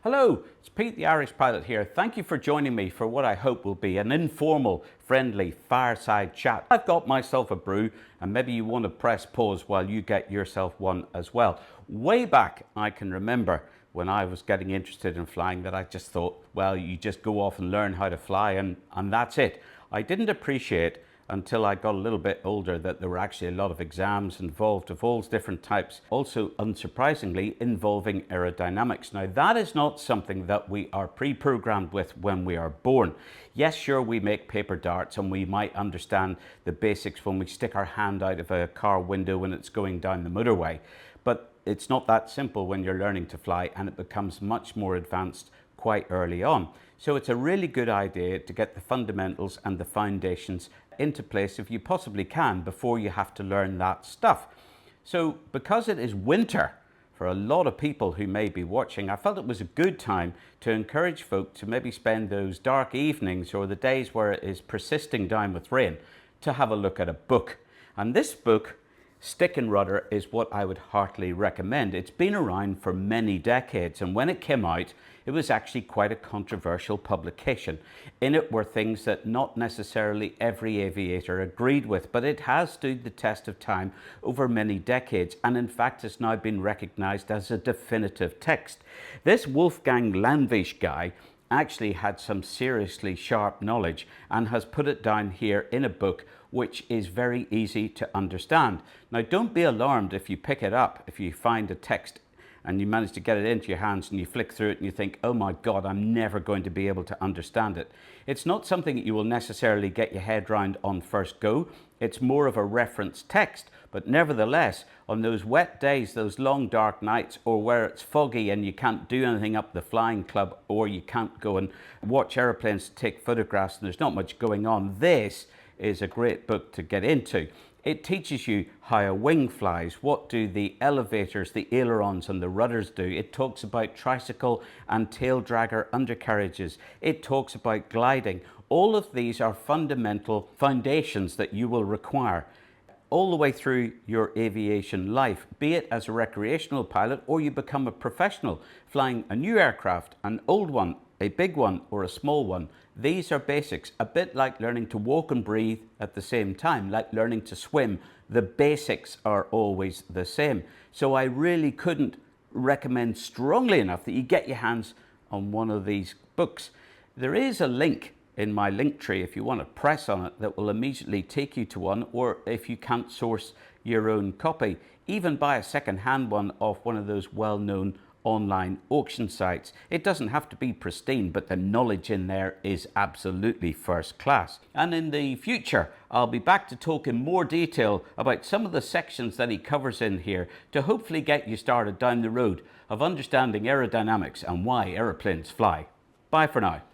Hello, it's Pete the Irish Pilot here. Thank you for joining me for what I hope will be an informal, friendly, fireside chat. I've got myself a brew and maybe you want to press pause while you get yourself one as well. Way back, I can remember when I was getting interested in flying that I just thought, well, you just go off and learn how to fly and that's it. I didn't appreciate until I got a little bit older that there were actually a lot of exams involved of all different types, also unsurprisingly involving aerodynamics. Now that is not something that we are pre-programmed with when we are born. Yes, sure, we make paper darts and we might understand the basics when we stick our hand out of a car window when it's going down the motorway, but it's not that simple when you're learning to fly, and it becomes much more advanced quite early on. So it's a really good idea to get the fundamentals and the foundations into place if you possibly can before you have to learn that stuff. So because it is winter for a lot of people who may be watching, I felt it was a good time to encourage folk to maybe spend those dark evenings or the days where it is persisting down with rain to have a look at a book. And this book, Stick and Rudder, is what I would heartily recommend. It's been around for many decades, and when it came out, it was actually quite a controversial publication. In it were things that not necessarily every aviator agreed with, but it has stood the test of time over many decades, and in fact has now been recognized as a definitive text. This Wolfgang Lanvish guy actually had some seriously sharp knowledge and has put it down here in a book which is very easy to understand. Now don't be alarmed if you pick it up, if you find a text and you manage to get it into your hands and you flick through it and you think, oh my God, I'm never going to be able to understand it. It's not something that you will necessarily get your head round on first go. It's more of a reference text, but nevertheless, on those wet days, those long dark nights, or where it's foggy and you can't do anything up the flying club, or you can't go and watch airplanes take photographs and there's not much going on, this is a great book to get into. It teaches you how a wing flies, what do the elevators, the ailerons and the rudders do. It talks about tricycle and tail dragger undercarriages. It talks about gliding. All of these are fundamental foundations that you will require all the way through your aviation life, be it as a recreational pilot or you become a professional flying a new aircraft, an old one, a big one or a small one. These are basics, a bit like learning to walk and breathe at the same time, like learning to swim. The basics are always the same. So I really couldn't recommend strongly enough that you get your hands on one of these books. There is a link in my link tree if you want to press on it that will immediately take you to one, or if you can't source your own copy, even buy a second-hand one off one of those well-known online auction sites. It doesn't have to be pristine, but the knowledge in there is absolutely first class. And in the future, I'll be back to talk in more detail about some of the sections that he covers in here to hopefully get you started down the road of understanding aerodynamics and why aeroplanes fly. Bye for now.